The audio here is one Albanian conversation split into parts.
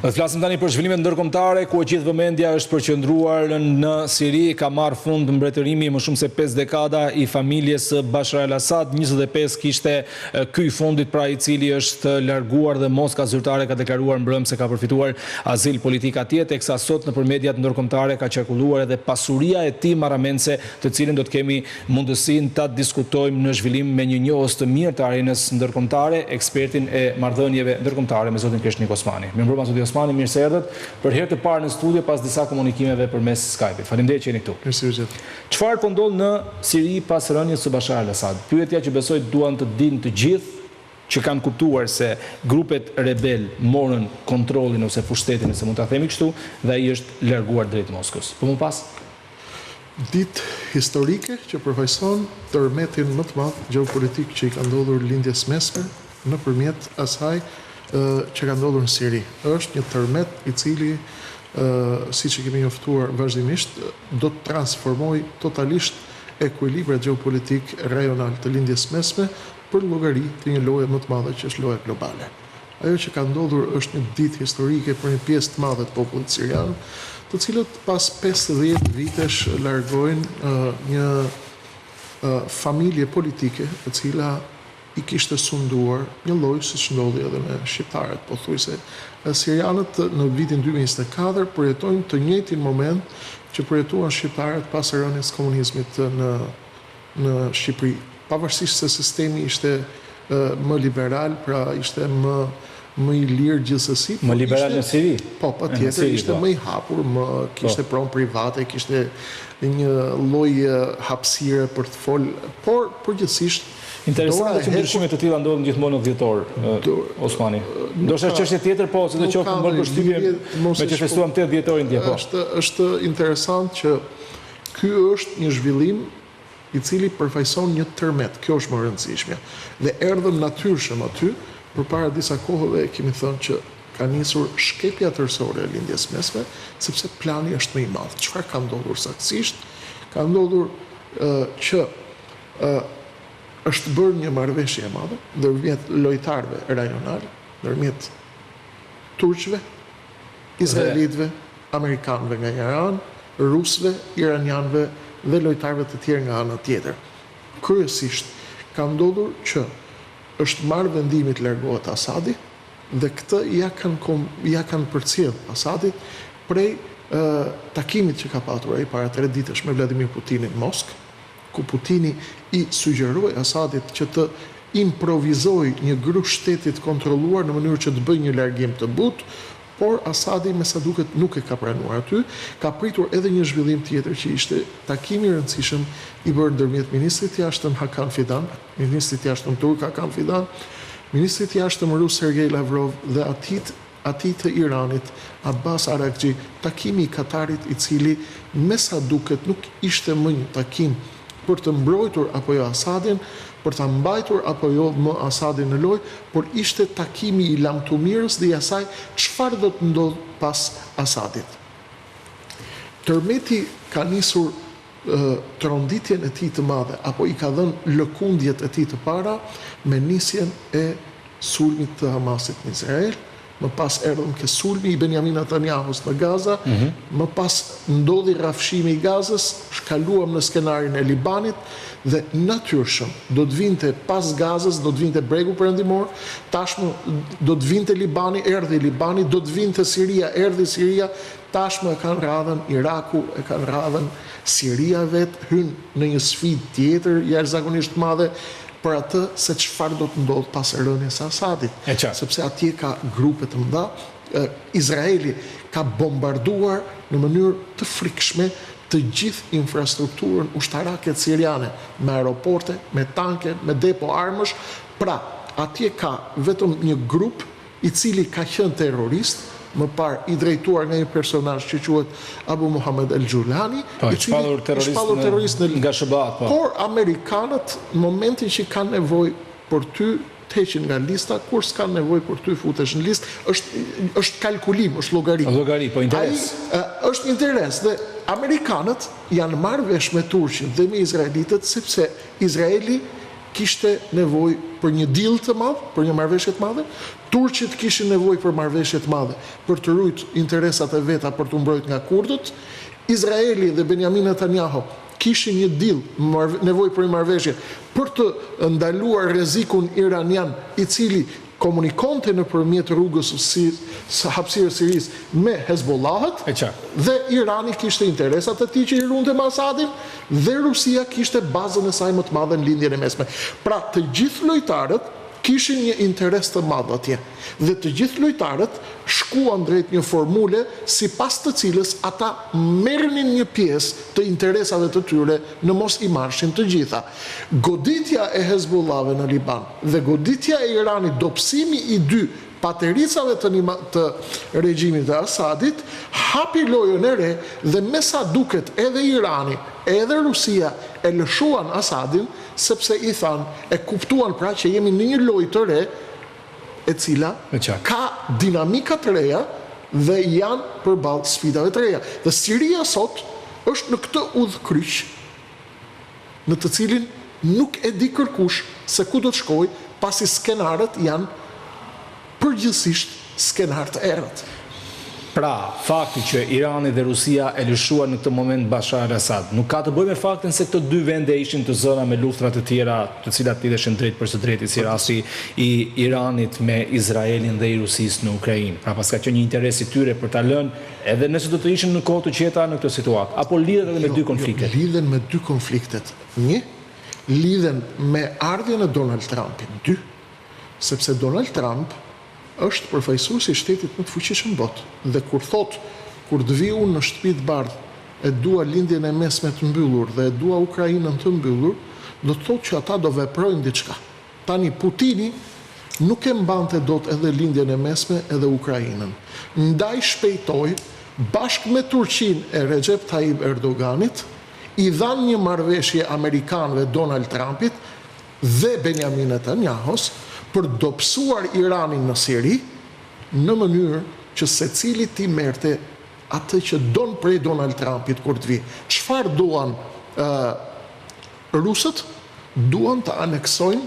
Dhe flasim tani për zhvillimet ndërkombëtare, ku e gjithë vëmendja është përqendruar në Siri. Ka marrë fund mbretërimi më shumë se 5 dekada i familjes së Bashar al-Assad. 25 kishte ky i fundit, pra i cili është larguar dhe Moska zyrtare ka deklaruar mbrëm se ka përfituar azil politik atje, teksa sot nëpër mediat ndërkombëtare ka qarkulluar edhe pasuria e tij marramense, të cilën do të kemi mundësinë ta diskutojmë në zhvillim me një njohës të mirë të arenës ndërkombëtare, ekspertin e marrëdhënieve ndërkombëtare me zotin Krishnik Osmani. Mirëmbrëma zoti Osmani, mirë se erdhët. Për herë të parë në studio pas disa komunikimeve përmes Skype-it. Faleminderit që jeni këtu. Mirësevgjë. Çfarë po ndodh në Siri pas rënies së Bashar al-Assad? Pyetja që besoj duan të dinë të gjithë që kanë kuptuar se grupet rebel morën kontrollin ose pushtetin, nëse mund ta themi kështu, dhe ai është larguar drejt Moskës. Po më pas ditë historike që përfaqëson tërmetin më të madh gjeopolitik që i ka ndodhur lindjes mesme nëpërmjet asaj që ka ndodhur në Siri. Është një tërmet i cili, siç e kemi njoftuar vazhdimisht, do të transformojë totalisht ekuilibrat gjeopolitik rajonal të lindjes mesme për llogari të një loje më të madhe që është loja globale. Ajo që ka ndodhur është një ditë historike për një pjesë të madhe të popullit sirian, të cilët pas 50 vitesh largojnë një familje politike e cila i kishte sunduar një lloj siç ndodhi edhe me shqiptarët, pothuajse sirianët në vitin 2024 përjetojnë të njëjtin moment që përjetuan shqiptarët pas rënies së komunizmit në Shqipëri. Pavarësisht se sistemi ishte më liberal, pra ishte më i lirë gjithsesi. Më liberal në Siri? Po, patjetër, ishte më i hapur, kishte pronë private, kishte një lloj hapësire për të folë, por përgjithsisht interesante që ndryshimet të tilla ndodhen gjithmonë në dhjetor, Osmani. Ndoshta çështje tjetër, po, sidoqoftë më bën përshtypje me që festuam 8 dhjetorin dje, po. Është interesant që ky është një zhvillim i cili përfaqëson një tërmet. Kjo është më e rëndësishme. Dhe erdhëm natyrshëm aty, përpara disa kohëve kemi thënë që ka nisur shkepja tërësore e lindjes mesme, sepse plani është më i madh. Çfarë ka ndodhur saktësisht? Ka ndodhur që është bërë një marrëveshje e madhe ndërmjet lojtarëve rajonal, ndërmjet turqëve, izraelitëve, amerikanëve nga Iran, rusëve, iranianëve dhe lojtarëve të tjerë nga ana tjetër. Kryesisht ka ndodhur që është marrë vendimi të largohet Asadi dhe këtë ja kanë përcjell Asadit prej takimit që ka patur ai para 3 ditësh me Vladimir Putinin në Moskë, ku Putini i sugjeroi Asadit që të improvizojë një grup shteti të kontrolluar në mënyrë që të bëjë një largim të butë, por Asadi me sa duket nuk e ka pranuar aty. Ka pritur edhe një zhvillim tjetër që ishte takimi i rëndësishëm i bërë ndërmjet ministrit të jashtëm Hakan Fidan, ministrit të jashtëm turk Hakan Fidan, ministrit të jashtëm rus Sergej Lavrov dhe atij të Iranit Abbas Araghchi, takimi i Katarit i cili me sa duket nuk ishte më një takim për të mbrojtur apo jo Asadin, për të mbajtur apo jo më Asadin në lojë, por ishte takimi i lamtumirës dhe i asaj çfarë do të ndodh pas Asadit. Tërmeti ka nisur tronditjen e tij të madhe, apo i ka dhënë lëkundjet e tij të para me nisjen e sulmit të Hamasit në Izrael. Më pas erdhëm ke sulmi i Benjamin Netanyahus në Gaza, më pas ndodhi rrafshimi i Gazës, shkaluam në skenarin e Libanit dhe natyrshëm do të vinte pas Gazës, do të vinte bregu perëndimor, tashmë do të vinte Libani, erdhi Libani, do të vinte Siria, erdhi Siria, tashmë e kanë radhën Iraku, e kanë radhën Siria vetë, hyn në një sfidë tjetër jashtëzakonisht madhe, për atë se çfarë do të ndodh pas rënies së Asadit, sepse atje ka grupe të mëdha. Izraeli ka bombarduar në mënyrë të frikshme të gjithë infrastrukturën ushtarake siriane, me aeroporte, me tanke, me depo armësh. Pra, atje ka vetëm një grup i cili ka qenë terrorist, më parë i drejtuar nga një personazh që quhet Abu Muhammad al-Gjulani, i shpallur terrorist nga SBA. Por amerikanët në momentin që kanë nevojë për ty të heqin nga lista, kur s'kanë nevojë për ty futesh në listë, është kalkulim, është llogari. Llogari, po interes. Është interes dhe amerikanët janë marrë vesh me turqin dhe me izraelitët sepse Izraeli kishte nevojë për një deal të madh, për një marrëveshje të madhe. Turqit kishin nevojë për marrëveshje të madhe, për të ruajtur interesat e veta, për të mbrojtur nga kurdët. Izraeli dhe Benjamin Netanyahu kishin një deal, nevojë për një marrëveshje, për të ndaluar rrezikun iranian, i cili komunikonte nëpërmjet rrugës së hapësirës Sirisë me Hezbollahët, dhe Irani kishte interesat e tij që i runte me Asadin, dhe Rusia kishte bazën e saj më të madhe në lindjen e mesme. Pra, të gjithë lojtarët kishin një interes të madh atje, dhe të gjithë lojtarët shkuan drejt një formule sipas të cilës ata merrnin një pjesë të interesave të tyre në mos i marrshin të gjitha. Goditja e Hezbollahëve në Liban dhe goditja e Iranit, dobësimi i dy patericave të regjimit të Asadit, hapi lojën e re, dhe me sa duket edhe Irani, edhe Rusia e lëshuan Asadin, sepse i thanë, e kuptuan pra që jemi në një lojë të re, e cila ka dinamika të reja dhe janë përballë sfidave të reja. Dhe Siria sot është në këtë udhkryq, në të cilin nuk e di kërkush se ku do të shkojë, pasi skenarët janë përgjithsisht skenar të errët. Pra, fakti që Irani dhe Rusia e lëshuan në këtë moment Bashar al-Assad, nuk ka të bëjë me faktin se këto dy vende ishin të zëna me luftra të tjera, të cilat lidheshin drejt për së drejti, si rasti i Iranit me Izraelin dhe i Rusisë në Ukrainë. Pra, paska që një interes i tyre për ta lënë, edhe nëse do të ishin në kohë të qeta në këtë situatë, apo lidhen edhe me dy konfliktet? Lidhen me dy konfliktet. Një, lidhen me ardhjen e Donald Trumpin. Dy, sepse Donald Trump është përfaqësuesi i shtetit më të fuqishëm në botë. Dhe kur të vi unë në shtëpi të bardhë, e dua lindjen e mesme të mbyllur dhe e dua Ukrainën të mbyllur, do të thotë që ata do veprojnë diçka. Tani Putini nuk e mbante dot edhe lindjen e mesme edhe Ukrainën. Ndaj shpejtoi bashkë me Turqinë e Recep Tayyip Erdoganit, i dhanë një marrëveshje amerikanëve Donald Trumpit dhe Benjamin Netanyahus për dobësuar Iranin në Siri, në mënyrë që secili ti merrte atë që don prej Donald Trumpit kur të vi. Çfarë duan rusët? Duan të aneksojnë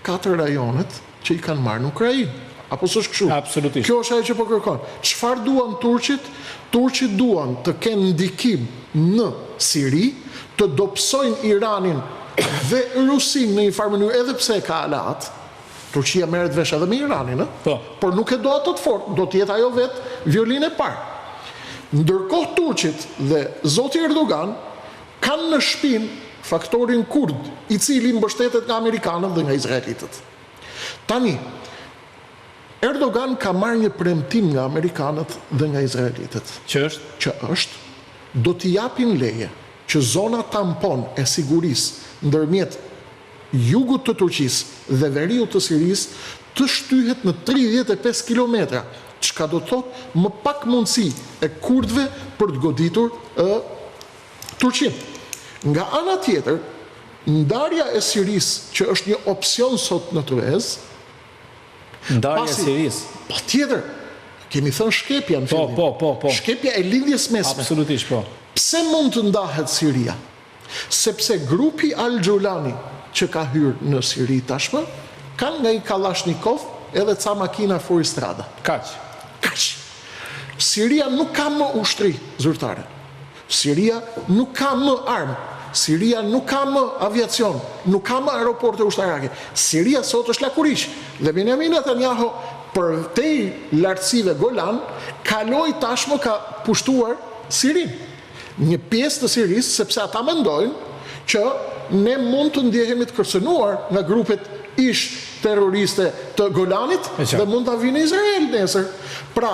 4 rajonet që i kanë marrë në Ukrainë. Apo s'është kështu? Absolutisht. Kjo është ajo që po kërkon. Çfarë duan turqit? Turqit duan të kenë ndikim në Siri, të dobësojnë Iranin dhe Rusinë në një farë mënyrë, edhe pse ka alat. Turqia merret vesh edhe me Iranin, por nuk e do ato të fortë, do të jetë ajo vetë violinë e parë. Ndërkohë turqit dhe zoti Erdogan kanë në shpinë faktorin kurd, i cili mbështetet nga amerikanët dhe nga izraelitët. Tani, Erdogan ka marrë një premtim nga amerikanët dhe nga izraelitët. Që është, do t'i japin leje që zona tampon e sigurisë ndërmjet jugut të Turqisë dhe veriut të Sirisë të shtyhet në 35 kilometra, çka do të thotë më pak mundësi e kurdëve për të goditur Turqinë. Nga ana tjetër, ndarja e Sirisë, që është një opsion sot në Tuez, ndarja e Sirisë. Patjetër, kemi thënë shkepja në fillim. Po. Shkepja e lindjes mesme. Absolutisht po. Pse mund të ndahet Siria? Sepse grupi Al-Gjulani që ka hyrë në Siri tashmë, kanë nga i Kalashnikov edhe ca makina Foristrada. Kaq. Siria nuk ka më ushtri zyrtare. Siria nuk ka më armë. Siria nuk ka më aviacion. Nuk ka më aeroporte ushtarake. Siria sot është lakuriq. Dhe Benjamin Netanyahu, për te lartësive Golan, kaloi tashmë ka pushtuar Sirin. Një pjesë të Sirisë, sepse ata mendojnë që ne mund të ndjehemi të kërcënuar nga grupet ish terroriste të Golanit dhe mund të vinë Izrael nesër. Pra,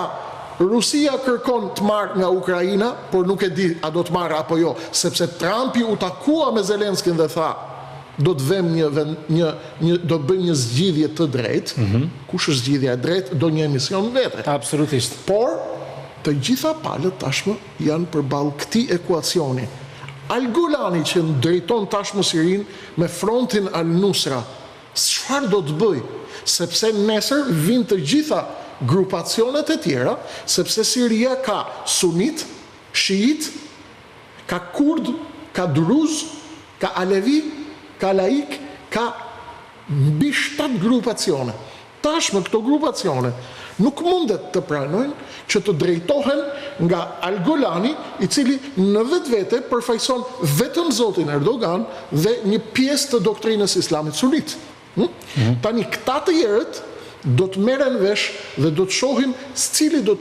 Rusia kërkon të marrë nga Ukraina, por nuk e di a do të marrë apo jo, sepse Trumpi u takua me Zelenskin dhe tha, do të bëjmë një zgjidhje të drejtë. Kush është zgjidhja e drejtë, do një emision vetë. Absolutisht. Por, të gjitha palët tashmë janë përballë këtij ekuacioni. Al-Gulani që drejton tashmë Sirin me frontin Al-Nusra, çfarë do të bëj? Sepse nesër vinë të gjitha grupacionet e tjera, sepse Siria ka sunit, shiit, ka kurd, ka druz, ka alevi, ka laik, ka mbi 7 grupacione. Tashmë këto grupacione nuk mundet të pranojnë që të drejtohen nga Al-Golani, i cili në vetvete përfaqëson vetëm zotin Erdogan dhe një pjesë të doktrinës islamit sunit. Tani këta të tjerët do të merren vesh dhe do të shohim cila do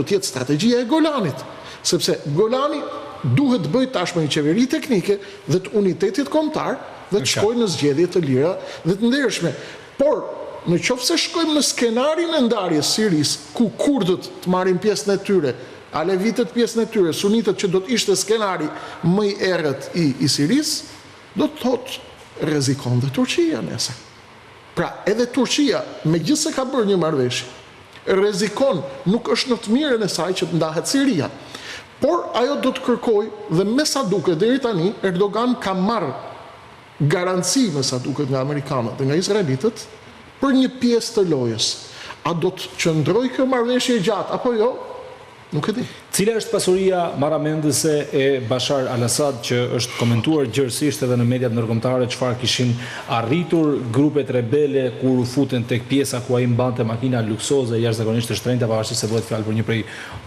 të jetë strategjia e Golanit, sepse Golani duhet të bëjë tashmë një qeveri teknike dhe të unitetit kombëtar dhe të shkojë në zgjedhje të lira dhe të ndershme. Por në qoftë se shkojmë në skenarin e ndarjes Siris, ku kurdët të marrin pjesën e tyre, alevitët pjesën e tyre, sunitët që do të ishte skenari më i errët i Siris, do të thotë rrezikon dhe Turqia nesër. Pra, edhe Turqia, megjithëse ka bërë një marrëveshje, rrezikon, nuk është në të mirën e saj që të ndahet Siria. Por ajo do të kërkojë dhe me sa duket deri tani Erdogan ka marrë garanci me sa duket nga amerikanët dhe nga izraelitët për një pjesë të lojës. A do të qëndroj kjo marrëveshje gjatë apo jo? Nuk e di. Cila është pasuria marramendëse e Bashar al-Assad që është komentuar gjërësisht edhe në mediat ndërkombëtare, çfarë kishin arritur grupet rebele kur u futen tek pjesa ku ai mbante makina luksoze jashtëzakonisht të shtrenjta, pavarësisht se bëhet fjalë për një prej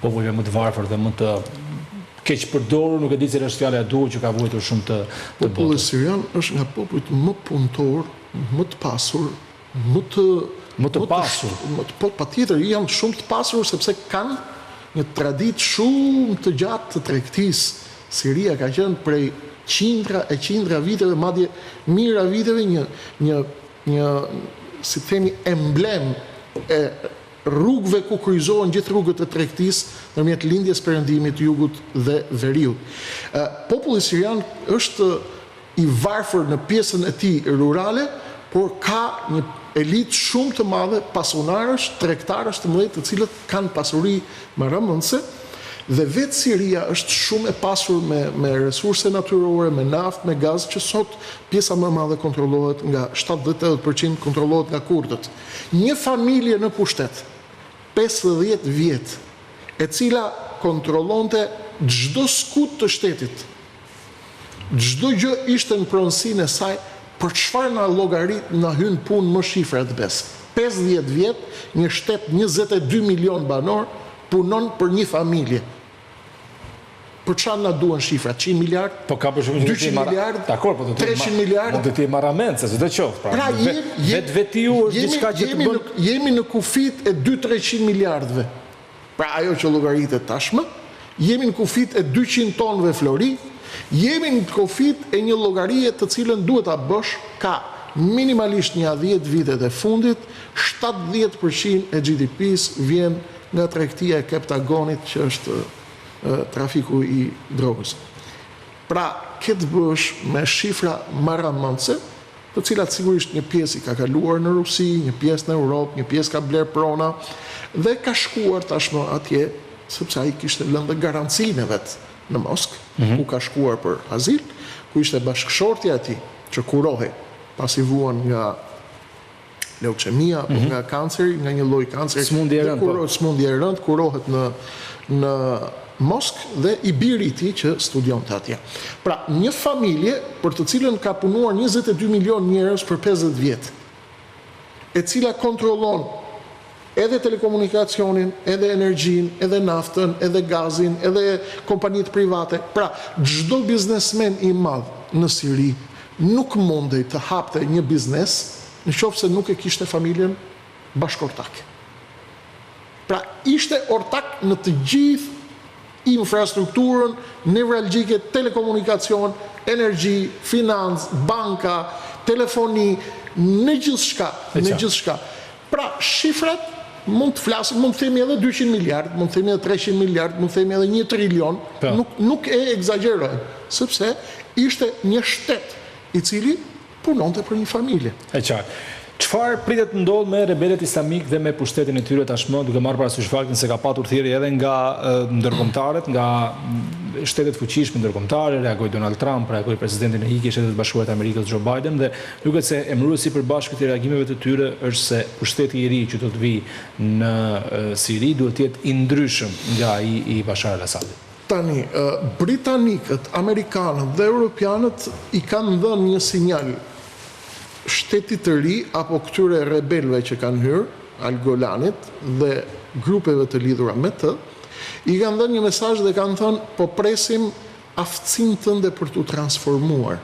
popullve më të varfër dhe më të keq përdorur, nuk e di cila është fjala e duhur që ka vuajtur shumë të populli sirian është nga popujt më punëtor, më të pasur, më të pasur. Po patjetër janë shumë të pasur sepse kanë një traditë shumë të gjatë të tregtisë. Siria ka qenë prej qindra viteve, madje mijëra viteve një si themi emblem e rrugëve ku kryqëzohen gjithë rrugët e tregtisë ndërmjet lindjes perëndimit, jugut dhe veriut. Populli sirian është i varfër në pjesën e tij rurale, por ka një elitë shumë të madhe, pasunarësh, tregtarësh të mëdhenj, të cilët kanë pasuri marramendëse, dhe vetë Siria është shumë e pasur me resurse natyrore, me naftë, me gaz, që sot pjesa më e madhe kontrollohet nga 70-80% kontrollohet nga kurdët. Një familje në pushtet, 50 vjet, e cila kontrollonte çdo skut të shtetit, çdo gjë ishte në pronësinë e saj. Për çfarë na llogarit na hyn punë më shifrat bes? 50 vjet, një shtet 22 milion banor punon për një familje. Për çfarë na duan shifrat? 100 miliard? Po ka për shumë 200 miliard? Dakor, po do të 300 miliard? Do të jetë marramendse, çdo qoftë. Pra vetiu është diçka që të bën. Jemi në kufit e 200-300 miliardëve. Pra ajo që llogaritet tashmë, jemi në kufit e 200 tonëve flori. Jemi në kufit e një llogarie të cilën duhet ta bësh ka minimalisht një 10 vitet e fundit, 70% e GDP-s vjen nga tregtia e Pentagonit që është trafiku i drogës. Pra, këtë bësh me shifra marramendse, të cilat sigurisht një pjesë i ka kaluar në Rusi, një pjesë në Europë, një pjesë ka bler prona dhe ka shkuar tashmë atje sepse ai kishte lënë garancinë vet në Moskë, ku ka shkuar për azil, ku ishte bashkëshortja e tij që kurohej pasi vuan nga leukemia, apo nga kanceri, nga një lloj kanceri, smundje e rëndë, kurohet në Moskë dhe i biri i tij që studionte atje. Pra, një familje për të cilën ka punuar 22 milion njerëz për 50 vjet, e cila kontrollon edhe telekomunikacionin, edhe energjin, edhe naftën, edhe gazin, edhe kompanitë private. Pra, çdo biznesmen i madh në Siri nuk mundej të hapte një biznes në qoftë se nuk e kishte familjen bashkëortak. Pra, ishte ortak në të gjithë infrastrukturën nevralgjike, telekomunikacion, energji, financë, banka, telefoni, në gjithçka. Pra, shifrat mund të flasim, mund të themi edhe 200 miliard, mund të themi edhe 300 miliard, mund të themi edhe 1 trilion, nuk e egzagerojnë, sepse ishte një shtet i cili punonte për një familje. E qartë. Çfarë pritet të ndodhë me rebelet islamik dhe me pushtetin e tyre tashmë, duke marrë parasysh faktin se ka patur thirrje edhe nga ndërkombëtarët, nga shtetet fuqishme ndërkombëtare, reagoi Donald Trump, reagoi presidenti në ikje i Shtetit Bashkuar të Amerikës Joe Biden, dhe duket se emëruesi i përbashkët i reagimeve të tyre është se pushteti i ri që do të vijë në Siri duhet të jetë i ndryshëm nga ai i Bashar al-Assadit. Tani, britanikët, amerikanët dhe europianët i kanë dhënë një sinjal shtetit të ri apo këtyre rebelëve që kanë hyrë al Golanit dhe grupeve të lidhura me të, i kanë dhënë një mesazh dhe kanë thënë po presim aftësinë tënde për t'u transformuar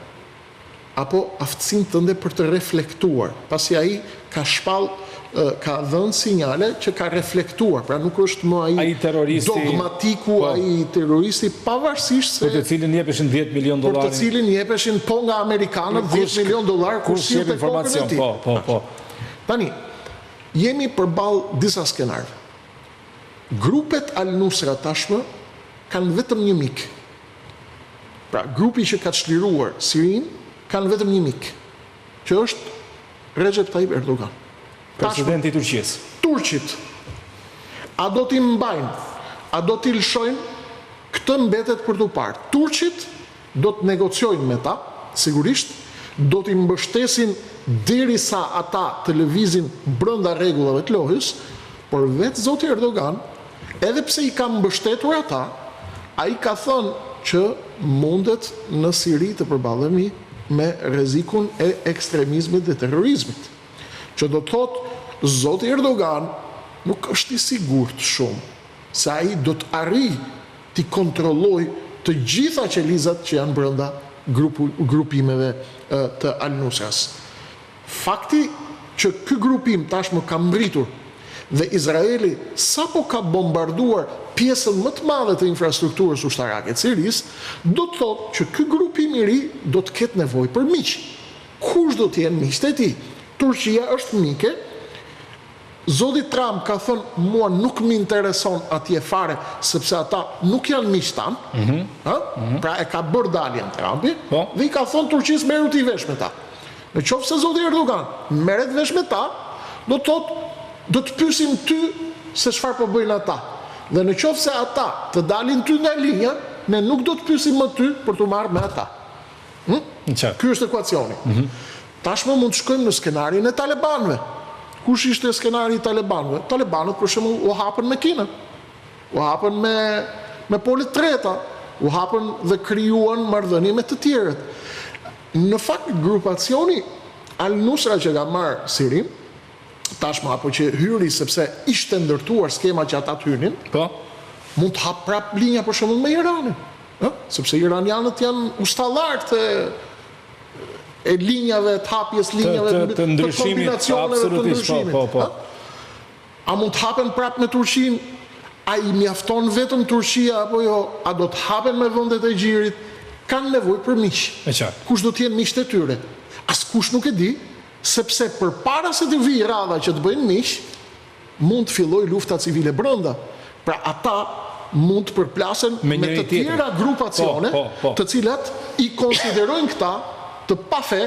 apo aftësinë tënde për të reflektuar, pasi ai ka ka dhënë sinjale që ka reflektuar, pra nuk është më ai dogmatiku, ai terroristi, pavarësisht se për të cilin jepeshin $10 milion. Për të cilin jepeshin po nga amerikanët $10 milion kur sillte kokën e tij. Po. Tani, jemi përballë disa skenarëve. Grupet Al-Nusra tashmë kanë vetëm një mik. Pra, grupi që ka çliruar Sirinë kanë vetëm një mik, që është Recep Tayyip Erdogan. Presidenti i Turqisë. Turqit, a do t'i mbajnë, a do t'i lëshojnë, këtë mbetet për t'u parë. Turqit do të negociojnë me ta, sigurisht, do t'i mbështesin derisa ata të lëvizin brenda rregullave të lojës, por vetë zoti Erdogan, edhe pse i ka mbështetur ata, ai ka thënë që mundet në Siri të përballemi me rrezikun e ekstremizmit dhe terrorizmit. Që do të thotë, zoti Erdogan nuk është i sigurt shumë se ai do të arrijë t'i kontrollojë të gjitha qelizat që janë brenda grupimeve të Al-Nusras. Fakti që ky grupim tashmë ka mbritur dhe Izraeli sapo ka bombarduar pjesën më të madhe të infrastrukturës ushtarake të Sirisë, do të thotë që ky grupim i ri do të ketë nevojë për miq. Kush do të jenë miqtë e tij? Turqia është mike, zoti Trump ka thënë mua nuk më intereson atje fare, sepse ata nuk janë miq tanë, pra e ka bërë daljen Trumpi, dhe i ka thënë Turqisë merru ti vesh me ta. Në qoftë se zoti Erdogan merret vesh me ta, do të thotë, do të pyesim ty se çfarë po bëjnë ata. Dhe në qoftë se ata të dalin ty nga linja, ne nuk do të pyesim më ty për të marrë me ata. Ky është ekuacioni. Tashmë mund të shkojmë në skenarin e talibanëve. Kush ishte skenari i talibanëve? Talibanët për shembull u hapën me Kinën. U hapën me Polit Treta, u hapën dhe krijuan marrëdhënie me të tjerët. Në fakt grupacioni Al-Nusra që ka marrë Sirinë, tashmë apo që hyri sepse ishte ndërtuar skema që ata të hynin, mund të hap prap linja për shembull me Iranin, sepse iranianët janë ustallar e linjave, të hapjes linjave, të kombinacioneve të ndryshimit. A mund të hapen prap me Turqinë? A i mjafton vetëm Turqia apo jo? A do të hapen me vendet e gjirit? Kanë nevojë për miq. Kush do të jenë miqtë e tyre? Askush nuk e di, sepse përpara se të vijë radha që të bëjnë miq, mund të fillojë lufta civile brenda. Pra ata mund të përplasen me të tjera grupacione, të cilat i konsiderojnë këta të pafe,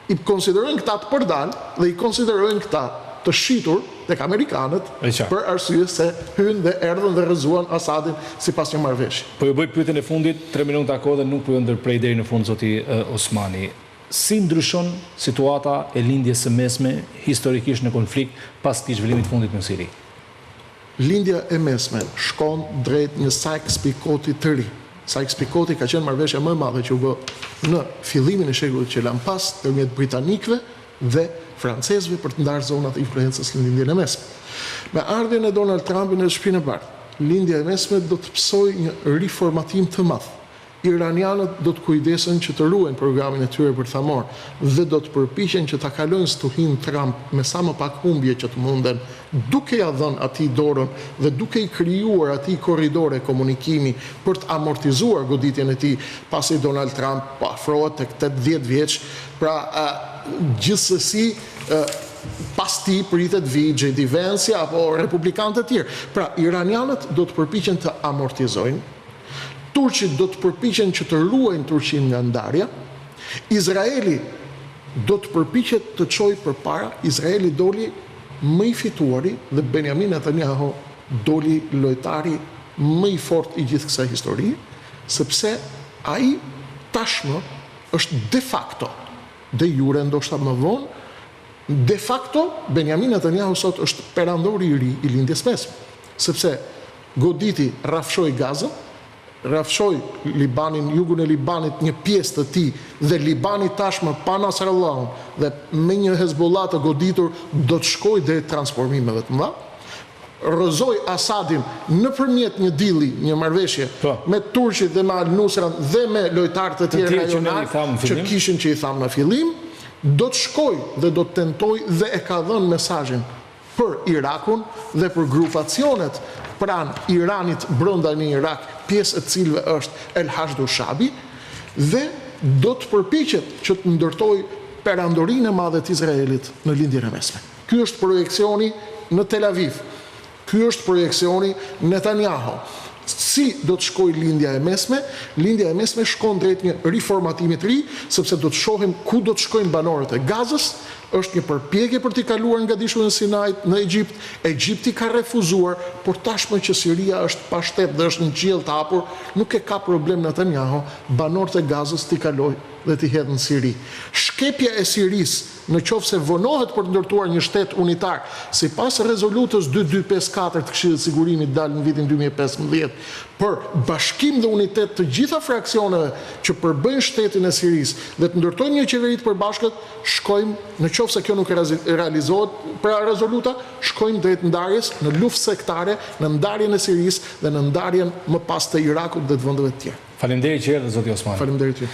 i konsiderojnë këta të përdal dhe i konsiderojnë këta të shitur tek amerikanët për arsye se hynë dhe erdhën dhe rrëzuan Asadin sipas një marrëveshje. Po ju bëj pyetjen e fundit, 3 minuta kohë dhe nuk po ju ndërprej deri në fund zoti Osmani. Si ndryshon situata e lindjes së mesme historikisht në konflikt pas këtij zhvillimit të fundit në Siri? Lindja e mesme shkon drejt një Sykes-Picoti të ri. Sykes-Picoti ka qenë marrëveshja më e madhe që u bë në fillimin e shekullit që lan pas ndërmjet britanikëve dhe francezëve për të ndarë zonat e influencës në lindjen e mesme. Me ardhjen e Donald Trumpin në Shtëpinë e Bardhë, lindja e mesme do të psojë një riformatim të madh. Iranianët do të kujdesen që të ruajnë programin e tyre bërthamor dhe do të përpiqen që ta kalojnë stuhin Trump me sa më pak humbje që të munden, duke ja dhënë atij dorën dhe duke i krijuar atij korridore komunikimi për të amortizuar goditjen e tij, pasi Donald Trump afrohet tek 80 vjeç, pra gjithsesi pas ti pritet vi J.D. Vance apo republikanët e tjerë. Pra iranianët do të përpiqen të amortizojnë. Turqit do të përpiqen që të ruajnë Turqinë nga ndarja. Izraeli do të përpiqet të çojë përpara. Izraeli doli më i fituari dhe Benjamin Netanyahu doli lojtari më i fortë i gjithë kësaj historie, sepse ai tashmë është de facto, de jure ndoshta më vonë, de facto Benjamin Netanyahu sot është perandori i ri i lindjes mesme, sepse goditi rrafshoi Gazën, rrafshoi Libanin, jugun e Libanit, një pjesë të tij dhe Libani tashmë pa Nasrallahun dhe me një Hezbollah të goditur do të shkojë deri transformimeve të mëdha. Rrëzoi Asadin nëpërmjet një dilli, një marrëveshje me Turqit dhe me Al-Nusran dhe me lojtarët e tjerë rajonal që kishin që i thamë në fillim, do të shkojë dhe do të tentojë dhe e ka dhënë mesazhin për Irakun dhe për grupacionet pranë Iranit brenda në Irak, pjesë e cilëve është El Hashdu Shabi, dhe do të përpiqet që të ndërtojë perandorinë e madhe të Izraelit në lindjen e mesme. Ky është projekcioni në Tel Aviv. Ky është projekcioni Netanyahu. Si do të shkojë lindja e mesme? Lindja e mesme shkon drejt një riformatimi të ri, sepse do të shohim ku do të shkojnë banorët e Gazës. Është një përpjekje për t'i kaluar nga dishu në Sinajt në Egjipt. Egjipti ka refuzuar, por tashmë që Siria është pa shtet dhe është në qiell të hapur, nuk e ka problem Netanyahu, banorët e Gazës t'i kalojë dhe t'i hedhë në Siri. Shkepja e Sirisë, në qoftë se vonohet për të ndërtuar një shtet unitar, sipas rezolutës 2254 të Këshillit të Sigurimit dalë në vitin 2015, për bashkim dhe unitet të gjitha fraksioneve që përbëjnë shtetin e Sirisë dhe të ndërtojnë një qeveri të përbashkët, shkojmë, në qoftë se kjo nuk realizohet pra rezoluta, shkojmë drejt ndarjes në luftë sektare, në ndarjen e Sirisë dhe në ndarjen më pas të Irakut dhe të vendeve të tjera. Faleminderit që erdhët, zoti Osmani. Faleminderit ju.